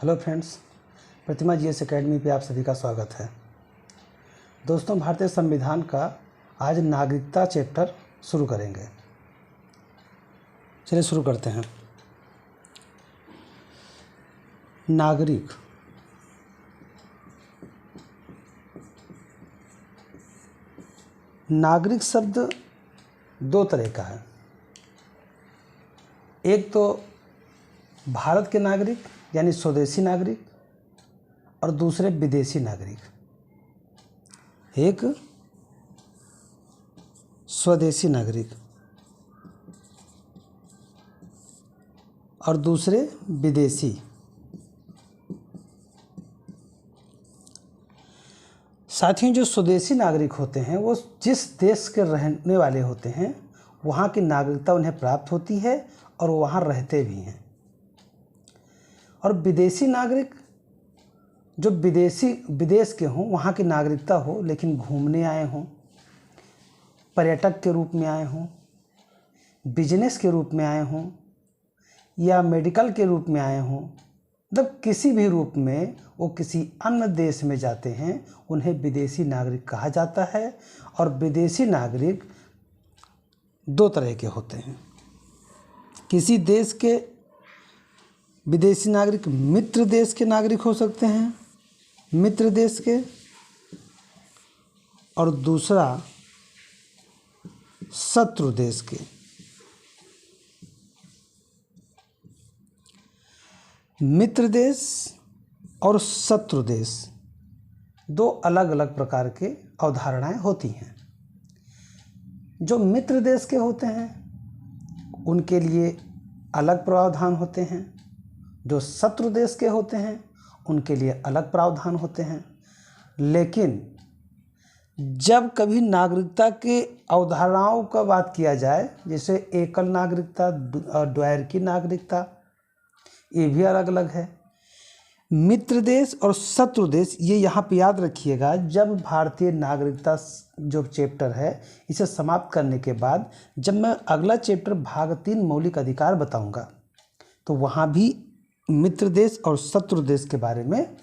Hello friends, प्रतिमा GS academy पे आप सभी का स्वागत है। दोस्तों, भारतीय संविधान का आज नागरिकता चैप्टर शुरू करेंगे। चलिए शुरू करते हैं। नागरिक नागरिक शब्द दो तरह का है। एक तो भारत के नागरिक यानी स्वदेशी नागरिक और दूसरे विदेशी नागरिक। एक स्वदेशी नागरिक और दूसरे विदेशी। साथियों, जो स्वदेशी नागरिक होते हैं वो जिस देश के रहने वाले होते हैं वहाँ की नागरिकता उन्हें प्राप्त होती है और वो वहाँ रहते भी हैं। और विदेशी नागरिक जो विदेश के हों, वहाँ की नागरिकता हो लेकिन घूमने आए हों, पर्यटक के रूप में आए हों, बिजनेस के रूप में आए हों या मेडिकल के रूप में आए हों, मतलब किसी भी रूप में वो किसी अन्य देश में जाते हैं, उन्हें विदेशी नागरिक कहा जाता है। और विदेशी नागरिक दो तरह के होते हैं। किसी देश के विदेशी नागरिक मित्र देश के नागरिक हो सकते हैं, मित्र देश के, और दूसरा शत्रु देश के। मित्र देश और शत्रु देश दो अलग अलग प्रकार के अवधारणाएं होती हैं। जो मित्र देश के होते हैं उनके लिए अलग प्रावधान होते हैं, जो शत्रु देश के होते हैं उनके लिए अलग प्रावधान होते हैं। लेकिन जब कभी नागरिकता के अवधारणाओं का बात किया जाए, जैसे एकल नागरिकता और द्वैरकी नागरिकता, ये भी अलग अलग है। मित्र देश और शत्रु देश, ये यहाँ पे याद रखिएगा। जब भारतीय नागरिकता जो चैप्टर है इसे समाप्त करने के बाद जब मैं अगला चैप्टर भाग 3 मौलिक अधिकार बताऊंगा तो वहाँ भी मित्र देश और शत्रु देश के बारे में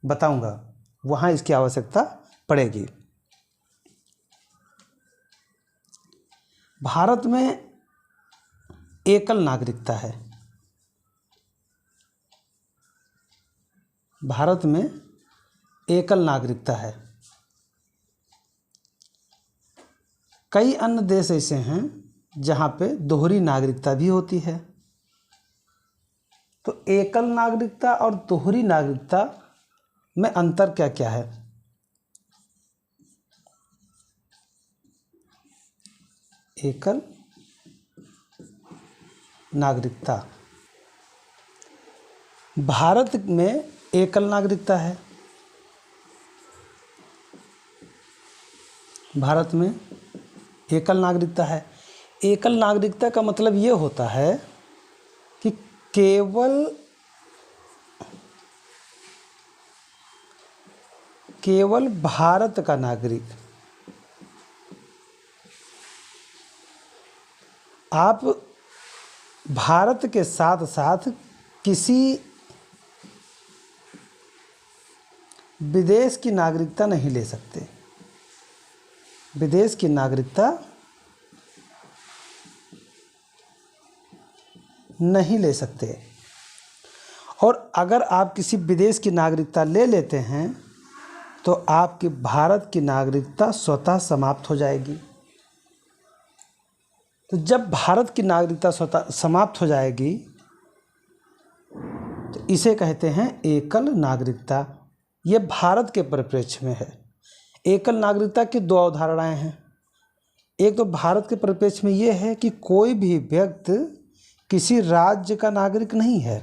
बताऊंगा, वहाँ इसकी आवश्यकता पड़ेगी। भारत में एकल नागरिकता है। भारत में एकल नागरिकता है। कई अन्य देश ऐसे हैं जहाँ पे दोहरी नागरिकता भी होती है। तो एकल नागरिकता और दोहरी नागरिकता में अंतर क्या क्या है? एकल नागरिकता, भारत में एकल नागरिकता है। भारत में एकल नागरिकता है। एकल नागरिकता का मतलब ये होता है कि केवल भारत का नागरिक, आप भारत के साथ साथ किसी विदेश की नागरिकता नहीं ले सकते। विदेश की नागरिकता नहीं ले सकते। और अगर आप किसी विदेश की नागरिकता ले लेते हैं तो आपकी भारत की नागरिकता स्वतः समाप्त हो जाएगी। तो जब भारत की नागरिकता स्वतः समाप्त हो जाएगी तो इसे कहते हैं एकल नागरिकता। ये भारत के परिप्रेक्ष्य में है। एकल नागरिकता की दो अवधारणाएं हैं। एक तो भारत के परिप्रेक्ष्य में ये है कि कोई भी व्यक्ति किसी राज्य का नागरिक नहीं है,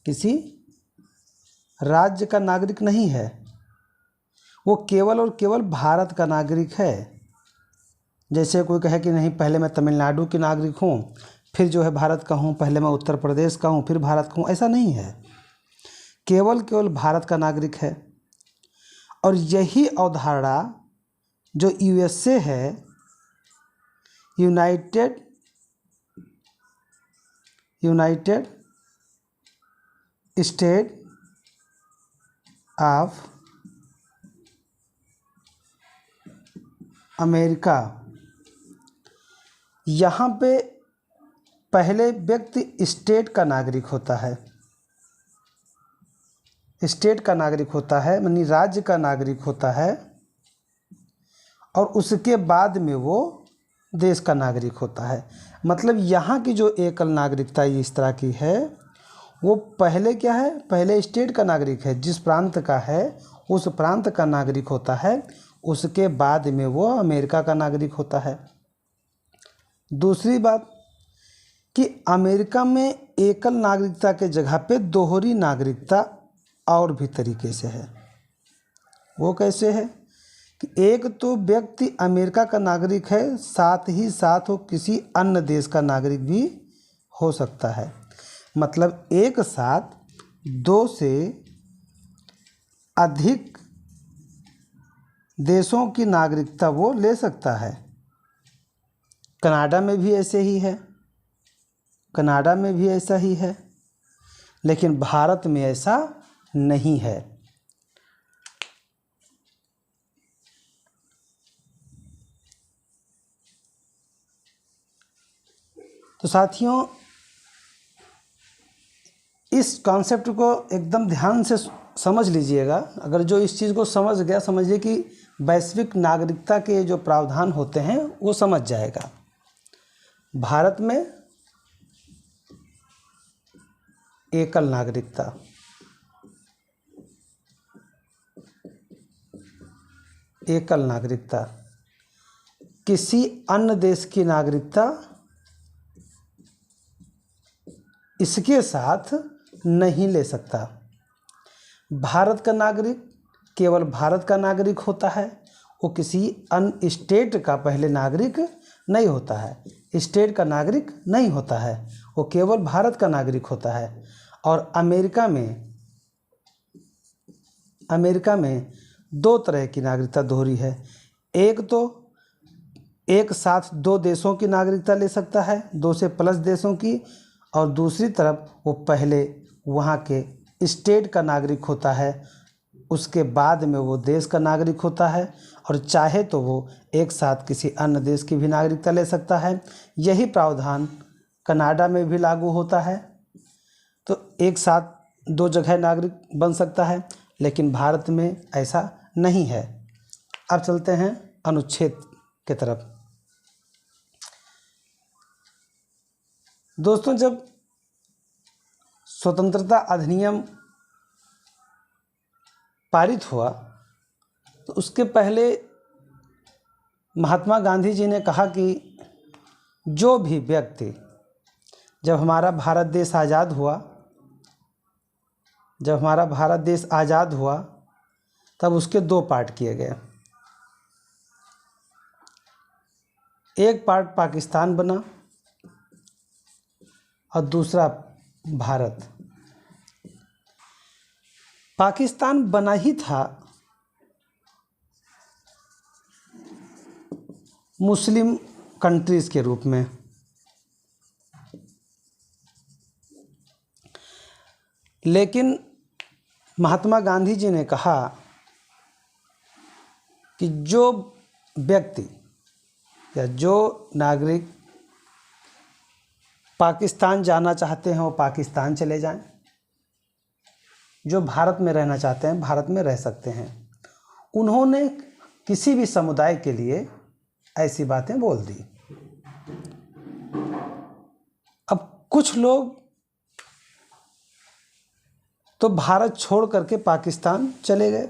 किसी राज्य का नागरिक नहीं है, वो केवल और केवल भारत का नागरिक है। जैसे कोई कहे कि नहीं, पहले मैं तमिलनाडु की नागरिक हूँ, फिर जो है भारत का हूँ, पहले मैं उत्तर प्रदेश का हूँ, फिर भारत का हूँ, ऐसा नहीं है। केवल भारत का नागरिक है। और यही अवधारणा जो यूएसए है, यूनाइटेड स्टेट ऑफ अमेरिका। यहाँ पे पहले व्यक्ति स्टेट का नागरिक होता है, स्टेट का नागरिक होता है यानी राज्य का नागरिक होता है, और उसके बाद में वो देश का नागरिक होता है। मतलब यहाँ की जो एकल नागरिकता इस तरह की है, वो पहले क्या है, पहले स्टेट का नागरिक है, जिस प्रांत का है उस प्रांत का नागरिक होता है, उसके बाद में वो अमेरिका का नागरिक होता है। दूसरी बात कि अमेरिका में एकल नागरिकता के जगह पे दोहरी नागरिकता और भी तरीके से है। वो कैसे है कि एक तो व्यक्ति अमेरिका का नागरिक है, साथ ही साथ वो किसी अन्य देश का नागरिक भी हो सकता है। मतलब एक साथ 2 से अधिक देशों की नागरिकता वो ले सकता है। कनाडा में भी ऐसे ही है, कनाडा में भी ऐसा ही है, लेकिन भारत में ऐसा नहीं है। तो साथियों, इस कॉन्सेप्ट को एकदम ध्यान से समझ लीजिएगा। अगर जो इस चीज़ को समझ गया, समझिए कि वैश्विक नागरिकता के जो प्रावधान होते हैं वो समझ जाएगा। भारत में एकल नागरिकता, एकल नागरिकता, किसी अन्य देश की नागरिकता इसके साथ नहीं ले सकता। भारत का नागरिक केवल भारत का नागरिक होता है, वो किसी अन्य स्टेट का पहले नागरिक नहीं होता है, स्टेट का नागरिक नहीं होता है, वो केवल भारत का नागरिक होता है। और अमेरिका में 2 तरह की नागरिकता दोहरी है। एक तो एक साथ 2 देशों की नागरिकता ले सकता है, 2 से प्लस देशों की, और दूसरी तरफ वो पहले वहाँ के स्टेट का नागरिक होता है, उसके बाद में वो देश का नागरिक होता है, और चाहे तो वो एक साथ किसी अन्य देश की भी नागरिकता ले सकता है। यही प्रावधान कनाडा में भी लागू होता है। तो एक साथ 2 जगह नागरिक बन सकता है, लेकिन भारत में ऐसा नहीं है। अब चलते हैं अनुच्छेद की तरफ। दोस्तों, जब स्वतंत्रता अधिनियम पारित हुआ तो उसके पहले महात्मा गांधी जी ने कहा कि जो भी व्यक्ति, जब हमारा भारत देश आज़ाद हुआ तब उसके 2 पार्ट किए गए। एक पार्ट पाकिस्तान बना और दूसरा भारत। पाकिस्तान बना ही था मुस्लिम कंट्रीज़ के रूप में, लेकिन महात्मा गांधी जी ने कहा कि जो व्यक्ति या जो नागरिक पाकिस्तान जाना चाहते हैं वो पाकिस्तान चले जाएं, जो भारत में रहना चाहते हैं भारत में रह सकते हैं। उन्होंने किसी भी समुदाय के लिए ऐसी बातें बोल दी। अब कुछ लोग तो भारत छोड़ करके पाकिस्तान चले गए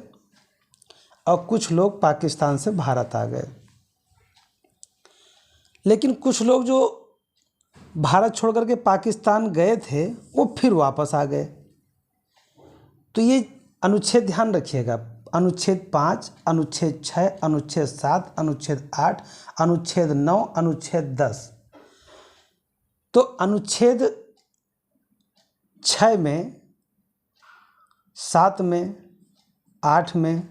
और कुछ लोग पाकिस्तान से भारत आ गए, लेकिन कुछ लोग जो भारत छोड़ करके पाकिस्तान गए थे वो फिर वापस आ गए। तो ये अनुच्छेद ध्यान रखिएगा, अनुच्छेद 5, अनुच्छेद 6, अनुच्छेद 7, अनुच्छेद 8, अनुच्छेद 9, अनुच्छेद 10। तो अनुच्छेद 6 में, 7 में, 8 में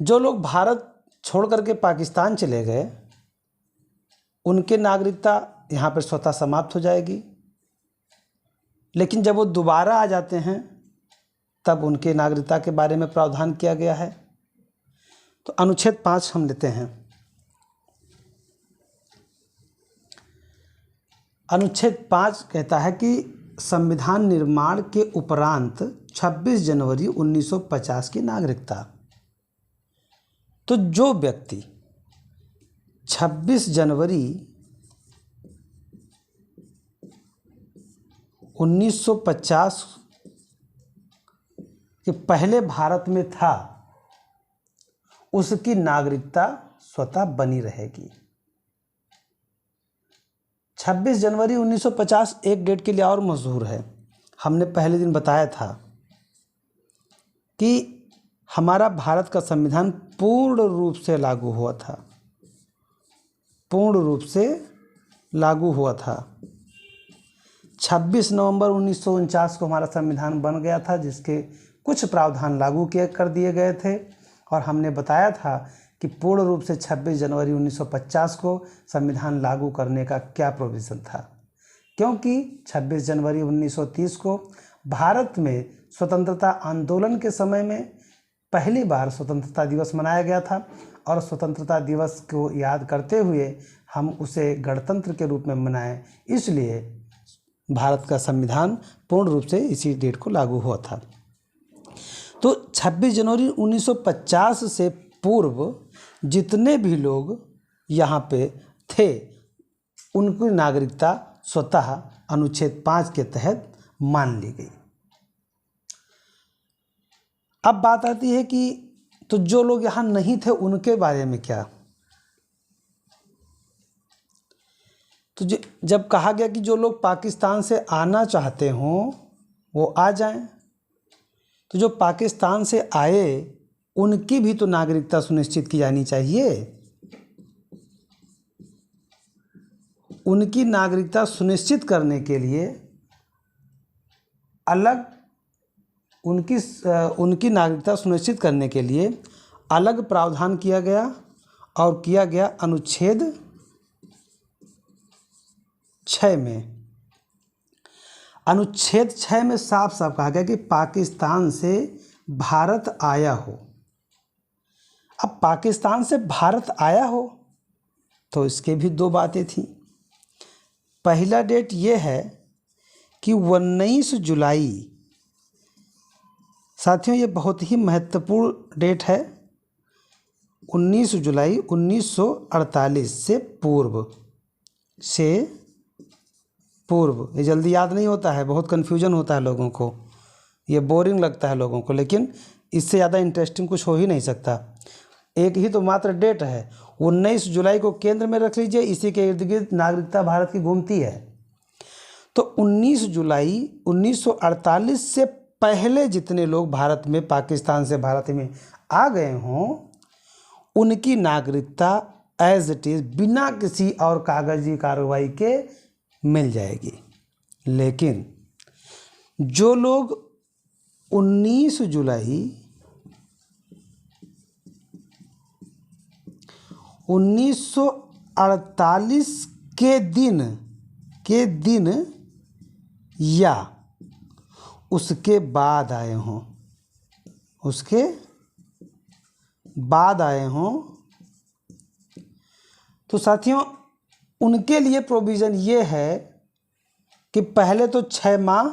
जो लोग भारत छोड़ करके पाकिस्तान चले गए उनके नागरिकता यहाँ पर स्वतः समाप्त हो जाएगी। लेकिन जब वो दोबारा आ जाते हैं तब उनके नागरिकता के बारे में प्रावधान किया गया है। तो अनुच्छेद 5 हम लेते हैं। अनुच्छेद 5 कहता है कि संविधान निर्माण के उपरांत 26 जनवरी 1950 की नागरिकता। तो जो व्यक्ति 26 जनवरी 1950 के पहले भारत में था, उसकी नागरिकता स्वतः बनी रहेगी। 26 जनवरी 1950 एक डेट के लिए और मशहूर है। हमने पहले दिन बताया था कि हमारा भारत का संविधान पूर्ण रूप से लागू हुआ था, पूर्ण रूप से लागू हुआ था। 26 नवंबर 1949 को हमारा संविधान बन गया था, जिसके कुछ प्रावधान लागू कर दिए गए थे। और हमने बताया था कि पूर्ण रूप से 26 जनवरी 1950 को संविधान लागू करने का क्या प्रोविज़न था, क्योंकि 26 जनवरी 1930 को भारत में स्वतंत्रता आंदोलन के समय में पहली बार स्वतंत्रता दिवस मनाया गया था। और स्वतंत्रता दिवस को याद करते हुए हम उसे गणतंत्र के रूप में मनाएं, इसलिए भारत का संविधान पूर्ण रूप से इसी डेट को लागू हुआ था। तो 26 जनवरी 1950 से पूर्व जितने भी लोग यहाँ पे थे, उनकी नागरिकता स्वतः अनुच्छेद 5 के तहत मान ली गई। अब बात आती है कि तो जो लोग यहाँ नहीं थे उनके बारे में क्या। तो जब कहा गया कि जो लोग पाकिस्तान से आना चाहते हों वो आ जाएं, तो जो पाकिस्तान से आए उनकी भी तो नागरिकता सुनिश्चित की जानी चाहिए। उनकी नागरिकता सुनिश्चित करने के लिए अलग उनकी नागरिकता सुनिश्चित करने के लिए अलग प्रावधान किया गया और किया गया अनुच्छेद 6 में। अनुच्छेद 6 में साफ साफ कहा गया कि पाकिस्तान से भारत आया हो। अब पाकिस्तान से भारत आया हो तो इसके भी दो बातें थीं। पहला डेट ये है कि 19 जुलाई, साथियों ये बहुत ही महत्वपूर्ण डेट है, 19 जुलाई 1948 से पूर्व। ये जल्दी याद नहीं होता है, बहुत कन्फ्यूजन होता है लोगों को, ये बोरिंग लगता है लोगों को, लेकिन इससे ज़्यादा इंटरेस्टिंग कुछ हो ही नहीं सकता। एक ही तो मात्र डेट है, 19 जुलाई को केंद्र में रख लीजिए, इसी के इर्द गिर्द नागरिकता भारत की घूमती है। तो 19 जुलाई 1948 से पहले जितने लोग भारत में पाकिस्तान से भारत में आ गए हों उनकी नागरिकता एज इट इज़ बिना किसी और कागजी कार्रवाई के मिल जाएगी। लेकिन जो लोग 19 जुलाई 1948 के दिन या उसके बाद आए हों, तो साथियों उनके लिए प्रोविज़न ये है कि पहले तो 6 माह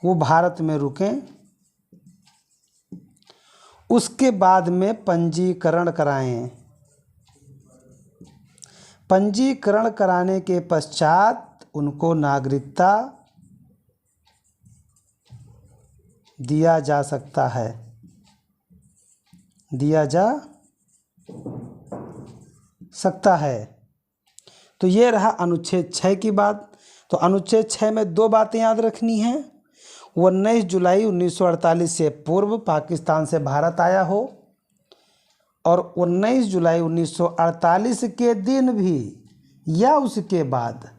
वो भारत में रुकें, उसके बाद में पंजीकरण कराएं। पंजीकरण कराने के पश्चात उनको नागरिकता दिया जा सकता है। तो ये रहा अनुच्छेद 6 की बात। तो अनुच्छेद 6 में दो बातें याद रखनी हैं। 19 जुलाई 1948 से पूर्व पाकिस्तान से भारत आया हो और 19 जुलाई 1948 के दिन भी या उसके बाद,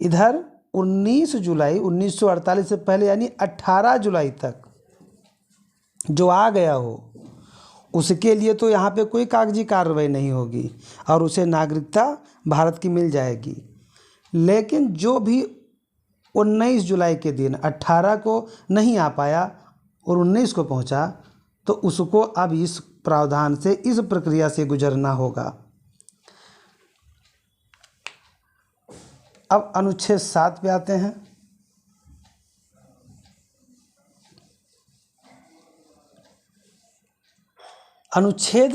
इधर 19 जुलाई 1948 से पहले यानी 18 जुलाई तक जो आ गया हो उसके लिए तो यहाँ पे कोई कागजी कार्रवाई नहीं होगी और उसे नागरिकता भारत की मिल जाएगी। लेकिन जो भी 19 जुलाई के दिन 18 को नहीं आ पाया और 19 को पहुँचा, तो उसको अब इस प्रावधान से, इस प्रक्रिया से गुजरना होगा। अब अनुच्छेद 7 पे आते हैं। अनुच्छेद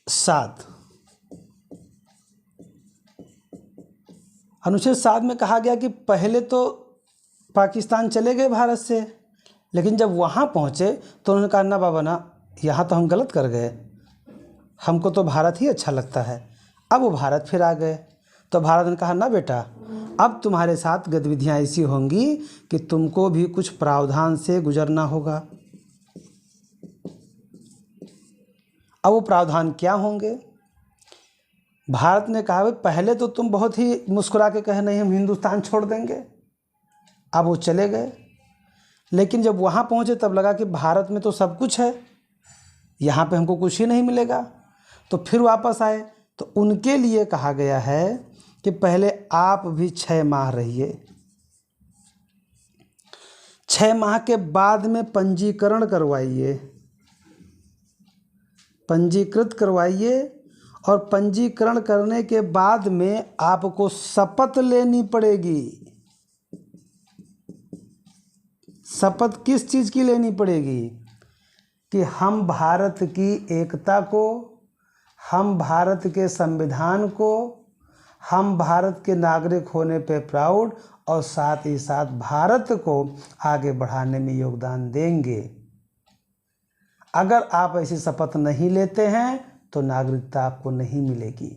7, अनुच्छेद 7 में कहा गया कि पहले तो पाकिस्तान चले गए भारत से, लेकिन जब वहाँ पहुँचे तो उन्होंने कहा ना बाबा ना, यहाँ तो हम गलत कर गए, हमको तो भारत ही अच्छा लगता है। अब वो भारत फिर आ गए, तो भारत ने कहा ना बेटा, अब तुम्हारे साथ गतिविधियाँ ऐसी होंगी कि तुमको भी कुछ प्रावधान से गुजरना होगा। अब वो प्रावधान क्या होंगे? भारत ने कहा पहले तो तुम बहुत ही मुस्कुरा के कहे नहीं हम हिंदुस्तान छोड़ देंगे, अब वो चले गए। लेकिन जब वहाँ पहुँचे तब लगा कि भारत में तो सब कुछ है, यहाँ पे हमको कुछ ही नहीं मिलेगा, तो फिर वापस आए। तो उनके लिए कहा गया है कि पहले आप भी 6 माह रहिए, 6 माह के बाद में पंजीकरण करवाइए, पंजीकृत करवाइए, और पंजीकरण करने के बाद में आपको शपथ लेनी पड़ेगी। शपथ किस चीज़ की लेनी पड़ेगी? कि हम भारत की एकता को, हम भारत के संविधान को, हम भारत के नागरिक होने पे प्राउड, और साथ ही साथ भारत को आगे बढ़ाने में योगदान देंगे। अगर आप ऐसी शपथ नहीं लेते हैं तो नागरिकता आपको नहीं मिलेगी।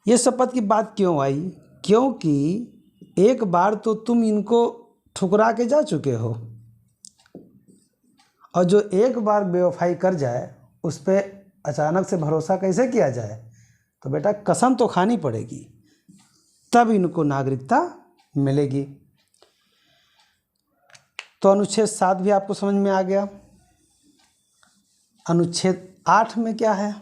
ये शपथ की बात क्यों आई? क्योंकि एक बार तो तुम इनको ठुकरा के जा चुके हो, और जो एक बार बेवफाई कर जाए उस पर अचानक से भरोसा कैसे किया जाए? तो बेटा कसम तो खानी पड़ेगी, तब इनको नागरिकता मिलेगी। तो अनुच्छेद 7 भी आपको समझ में आ गया। अनुच्छेद 8 में क्या है?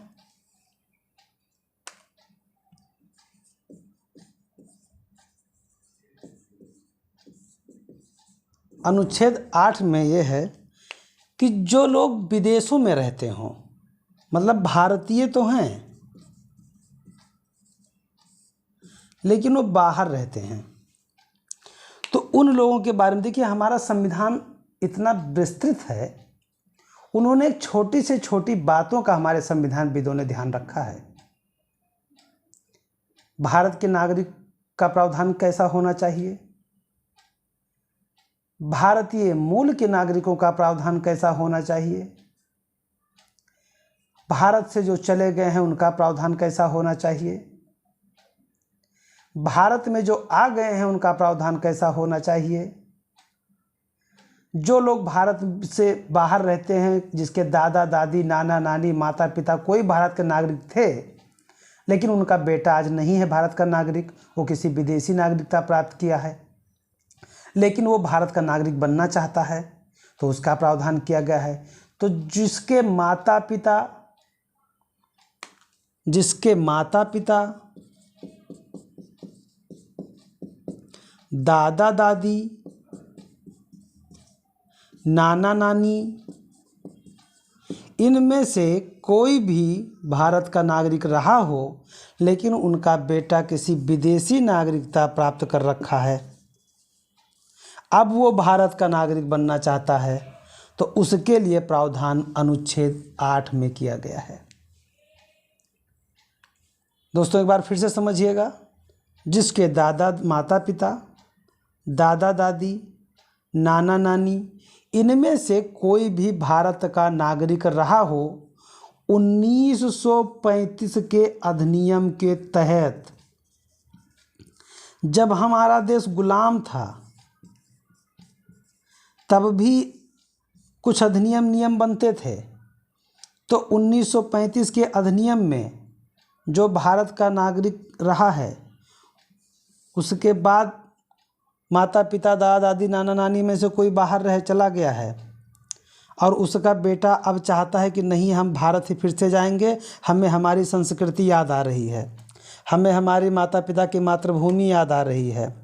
अनुच्छेद 8 में यह है कि जो लोग विदेशों में रहते हों, मतलब भारतीय तो हैं लेकिन वो बाहर रहते हैं, तो उन लोगों के बारे में देखिए, हमारा संविधान इतना विस्तृत है, उन्होंने एक छोटी से छोटी बातों का हमारे संविधान विदों ने ध्यान रखा है। भारत के नागरिक का प्रावधान कैसा होना चाहिए, भारतीय मूल के नागरिकों का प्रावधान कैसा होना चाहिए, भारत से जो चले गए हैं उनका प्रावधान कैसा होना चाहिए, भारत में जो आ गए हैं उनका प्रावधान कैसा होना चाहिए, जो लोग भारत से बाहर रहते हैं, जिसके दादा दादी, नाना नानी, माता पिता कोई भारत के नागरिक थे, लेकिन उनका बेटा आज नहीं है भारत का नागरिक, वो किसी विदेशी नागरिकता प्राप्त किया है, लेकिन वो भारत का नागरिक बनना चाहता है, तो उसका प्रावधान किया गया है। तो जिसके माता पिता, दादा दादी, नाना नानी, इनमें से कोई भी भारत का नागरिक रहा हो, लेकिन उनका बेटा किसी विदेशी नागरिकता प्राप्त कर रखा है, अब वो भारत का नागरिक बनना चाहता है, तो उसके लिए प्रावधान अनुच्छेद 8 में किया गया है। दोस्तों एक बार फिर से समझिएगा, जिसके माता पिता, दादा दादी, नाना नानी, इनमें से कोई भी भारत का नागरिक रहा हो, 1935 के अधिनियम के तहत, जब हमारा देश गुलाम था तब भी कुछ अधिनियम नियम बनते थे, तो 1935 के अधिनियम में जो भारत का नागरिक रहा है, उसके बाद माता पिता, दादा दादी, नाना नानी में से कोई बाहर रह चला गया है, और उसका बेटा अब चाहता है कि नहीं, हम भारत ही फिर से जाएंगे, हमें हमारी संस्कृति याद आ रही है, हमें हमारे माता पिता की मातृभूमि याद आ रही है,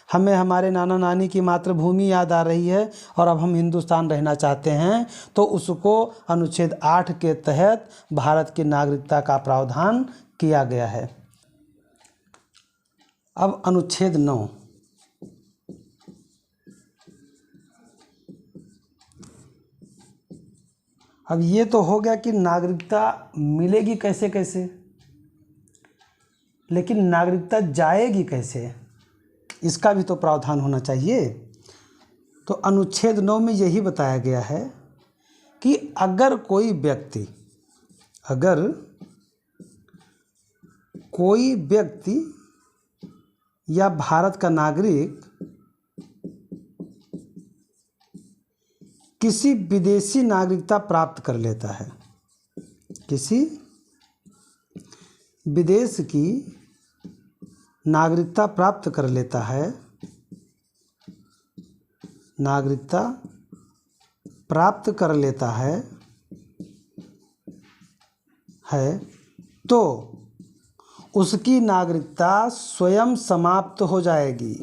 हमें हमारे नाना नानी की मातृभूमि याद आ रही है और अब हम हिंदुस्तान रहना चाहते हैं, तो उसको अनुच्छेद 8 के तहत भारत की नागरिकता का प्रावधान किया गया है। अब अनुच्छेद 9। अब ये तो हो गया कि नागरिकता मिलेगी कैसे कैसे, लेकिन नागरिकता जाएगी कैसे, इसका भी तो प्रावधान होना चाहिए। तो अनुच्छेद 9 में यही बताया गया है कि अगर कोई व्यक्ति या भारत का नागरिक किसी विदेशी नागरिकता प्राप्त कर लेता है, किसी विदेश की नागरिकता प्राप्त कर लेता है, नागरिकता प्राप्त कर लेता है तो उसकी नागरिकता स्वयं समाप्त हो जाएगी,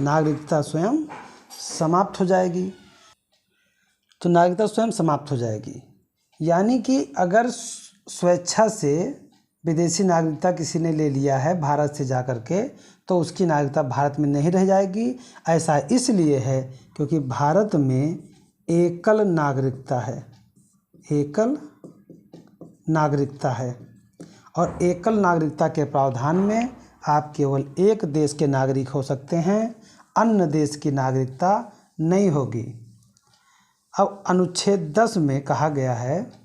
नागरिकता स्वयं समाप्त हो जाएगी। तो नागरिकता स्वयं समाप्त हो जाएगी, यानी कि अगर स्वेच्छा से विदेशी नागरिकता किसी ने ले लिया है भारत से जा कर के, तो उसकी नागरिकता भारत में नहीं रह जाएगी। ऐसा इसलिए है क्योंकि भारत में एकल नागरिकता है, एकल नागरिकता है, और एकल नागरिकता के प्रावधान में आप केवल एक देश के नागरिक हो सकते हैं, अन्य देश की नागरिकता नहीं होगी। अब अनुच्छेद 10 में कहा गया है,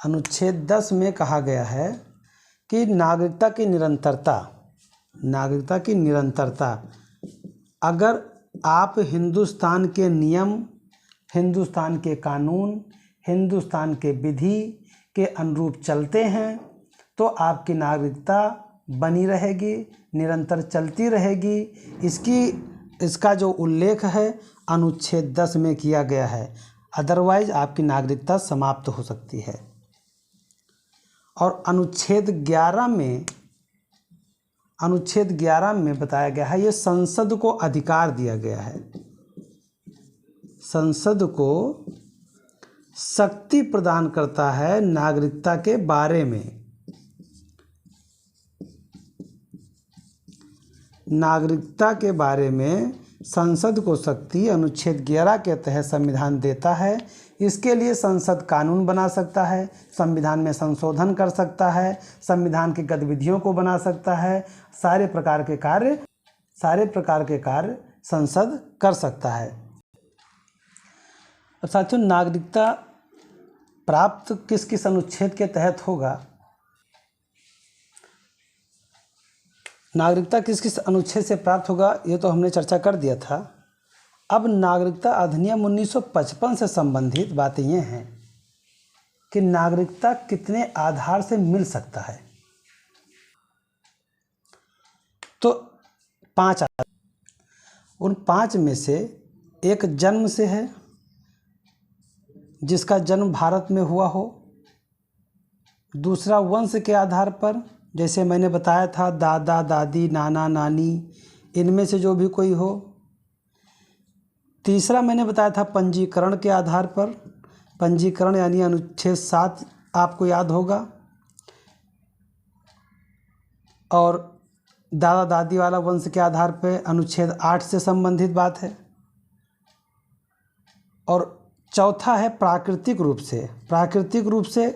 अनुच्छेद 10 में कहा गया है कि नागरिकता की निरंतरता, अगर आप हिंदुस्तान के नियम, हिंदुस्तान के कानून, हिंदुस्तान के विधि के अनुरूप चलते हैं तो आपकी नागरिकता बनी रहेगी, निरंतर चलती रहेगी। इसका जो उल्लेख है अनुच्छेद 10 में किया गया है, अदरवाइज आपकी नागरिकता समाप्त हो सकती है। और अनुच्छेद 11 में बताया गया है, ये संसद को अधिकार दिया गया है, संसद को शक्ति प्रदान करता है नागरिकता के बारे में, नागरिकता के बारे में संसद को शक्ति अनुच्छेद 11 के तहत संविधान देता है। इसके लिए संसद कानून बना सकता है, संविधान में संशोधन कर सकता है, संविधान की गतिविधियों को बना सकता है, सारे प्रकार के कार्य संसद कर सकता है। अब साथियों, नागरिकता प्राप्त किस किस अनुच्छेद के तहत होगा, नागरिकता किस किस अनुच्छेद से प्राप्त होगा, ये तो हमने चर्चा कर दिया था। अब नागरिकता अधिनियम 1955 से संबंधित बातें ये हैं कि नागरिकता कितने आधार से मिल सकता है। तो 5 आधार, उन 5 में से एक जन्म से है, जिसका जन्म भारत में हुआ हो। दूसरा वंश के आधार पर, जैसे मैंने बताया था दादा दादी नाना नानी, इनमें से जो भी कोई हो। तीसरा मैंने बताया था पंजीकरण के आधार पर, पंजीकरण यानी अनुच्छेद 7 आपको याद होगा। और दादा दादी वाला वंश के आधार पर अनुच्छेद 8 से संबंधित बात है। और चौथा है प्राकृतिक रूप से,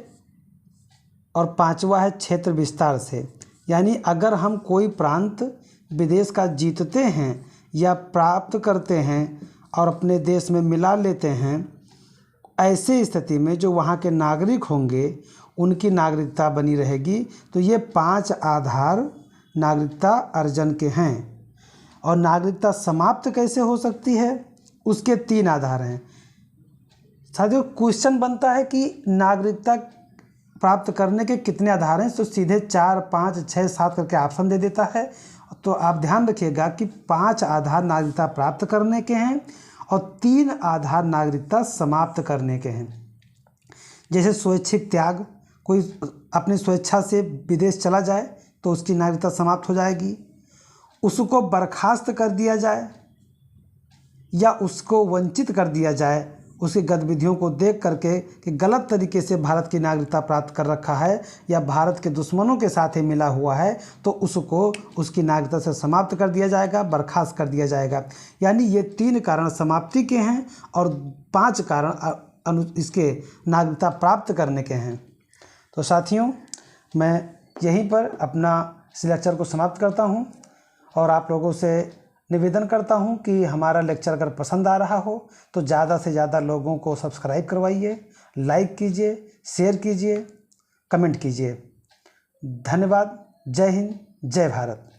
और 5वां है क्षेत्र विस्तार से, यानी अगर हम कोई प्रांत विदेश का जीतते हैं या प्राप्त करते हैं और अपने देश में मिला लेते हैं, ऐसी स्थिति में जो वहाँ के नागरिक होंगे उनकी नागरिकता बनी रहेगी। तो ये 5 आधार नागरिकता अर्जन के हैं। और नागरिकता समाप्त कैसे हो सकती है, उसके 3 आधार हैं। साथियों, क्वेश्चन बनता है कि नागरिकता प्राप्त करने के कितने आधार हैं, तो सीधे 4, 5, 6, 7 करके ऑप्शन दे देता है। तो आप ध्यान रखिएगा कि 5 आधार नागरिकता प्राप्त करने के हैं और 3 आधार नागरिकता समाप्त करने के हैं। जैसे स्वैच्छिक त्याग, कोई अपनी स्वेच्छा से विदेश चला जाए तो उसकी नागरिकता समाप्त हो जाएगी। उसको बर्खास्त कर दिया जाए या उसको वंचित कर दिया जाए उसकी गतिविधियों को देख करके कि गलत तरीके से भारत की नागरिकता प्राप्त कर रखा है या भारत के दुश्मनों के साथ ही मिला हुआ है, तो उसको उसकी नागरिकता से समाप्त कर दिया जाएगा, बर्खास्त कर दिया जाएगा। यानी ये 3 कारण समाप्ति के हैं और 5 कारण इसके नागरिकता प्राप्त करने के हैं। तो साथियों, मैं यहीं पर अपना इस लेक्चर को समाप्त करता हूं और आप लोगों से निवेदन करता हूं कि हमारा लेक्चर अगर पसंद आ रहा हो तो ज़्यादा से ज़्यादा लोगों को सब्सक्राइब करवाइए, लाइक कीजिए, शेयर कीजिए, कमेंट कीजिए। धन्यवाद। जय हिंद, जय भारत।